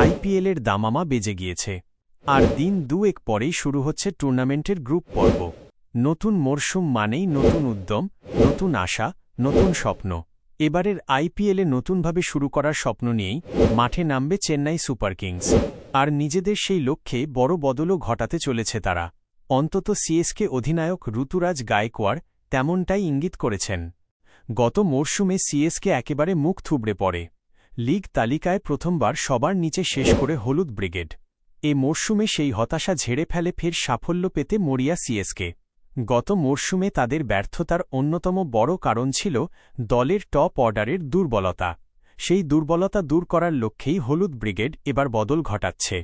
আইপিএলের দামামা বেজে গিয়েছে, আর দিন দুয়েক পরেই শুরু হচ্ছে টুর্নামেন্টের গ্রুপ পর্ব। নতুন মরশুম মানেই নতুন উদ্যম, নতুন আশা, নতুন স্বপ্ন। এবারের আইপিএলে নতুনভাবে শুরু করার স্বপ্ন নিয়েই মাঠে নামবে চেন্নাই সুপার কিংস, আর নিজেদের সেই লক্ষ্যে বড় বদলও ঘটাতে চলেছে তারা। অন্তত সিএসকে অধিনায়ক ঋতুরাজ গায়কোয়াড় তেমনটাই ইঙ্গিত করেছেন। গত মরশুমে সিএসকে একেবারে মুখ থুবড়ে পড়ে। লিগ তালিকায় প্রথমবার সবার নিচে শেষ করে হলুদ ব্রিগেড। এ মরশুমে সেই হতাশা ঝেড়ে ফেলে ফের সাফল্য পেতে মরিয়া সিএসকে। গত মরশুমে তাদের ব্যর্থতার অন্যতম বড় কারণ ছিল দলের টপ অর্ডারের দুর্বলতা। সেই দুর্বলতা দূর করার লক্ষ্যেই হলুদ ব্রিগেড এবার বদল ঘটাচ্ছে।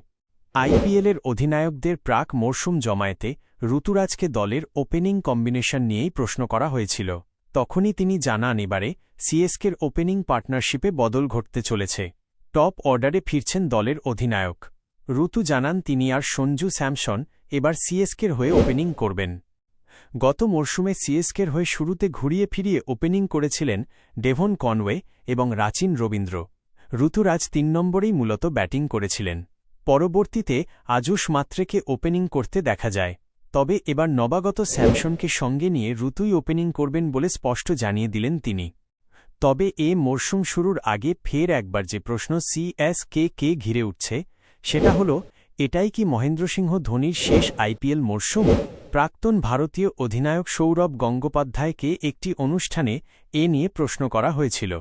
আইপিএলের অধিনায়কদের প্রাক মরশুম জমায়েতে ঋতুরাজকে দলের ওপেনিং কম্বিনেশন নিয়েই প্রশ্ন করা হয়েছিল। তখনই তিনি জানান এবারে সিএসকের ওপেনিং পার্টনারশিপে বদল ঘটতে চলেছে। টপ অর্ডারে ফিরছেন দলের অধিনায়ক। ঋতু জানান তিনি আর সঞ্জু স্যামসন এবার সিএসকের হয়ে ওপেনিং করবেন। গত মরশুমে সিএসকের হয়ে শুরুতে ঘুরিয়ে ফিরিয়ে ওপেনিং করেছিলেন ডেভন কনওয়ে এবং রাচিন রবীন্দ্র। ঋতুরাজ ৩ নম্বরেই মূলত ব্যাটিং করেছিলেন। পরবর্তীতে আজুশ মাত্রেকে ওপেনিং করতে দেখা যায়। তবে এবার নবাগত স্যামসনকে সঙ্গে নিয়ে ঋতুই ওপেনিং করবেন বলে স্পষ্ট জানিয়ে দিলেন তিনি। তবে এ মরশুম শুরুর আগে ফের একবার যে প্রশ্ন সিএসকে ঘিরে উঠছে, সেটা হল এটাই কি মহেন্দ্র সিংহ ধোনির শেষ আইপিএল মরশুম? প্রাক্তন ভারতীয় অধিনায়ক সৌরভ গঙ্গোপাধ্যায়কে একটি অনুষ্ঠানে এ নিয়ে প্রশ্ন করা হয়েছিল।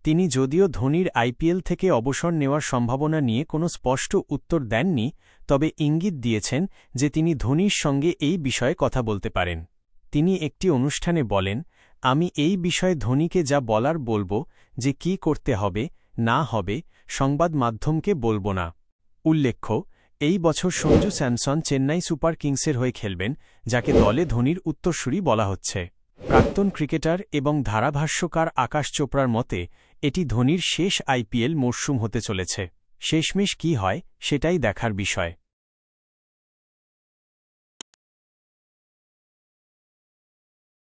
তিনি যদিও ধোনির আইপিএল থেকে অবসর নেওয়ার সম্ভাবনা নিয়ে কোনো স্পষ্ট উত্তর দেননি, তবে ইঙ্গিত দিয়েছেন যে তিনি ধোনির সঙ্গে এই বিষয়ে কথা বলতে পারেন। তিনি একটি অনুষ্ঠানে বলেন, আমি এই বিষয়ে ধোনিকে যা বলার বলবো, যে কি করতে হবে না হবে সংবাদ মাধ্যমকে বলবো না। উল্লেখ্য, এই বছর সঞ্জু স্যামসন চেন্নাই সুপার কিংসের হয়ে খেলবেন, যাকে দলে ধোনির উত্তরসূরি বলা হচ্ছে। প্রাক্তন ক্রিকেটার এবং ধারাভাষ্যকার আকাশ চোপড়ার মতে এটি ধোনির শেষ আইপিএল মরশুম হতে চলেছে। শেষমেশ কি হয় সেটাই দেখার বিষয়।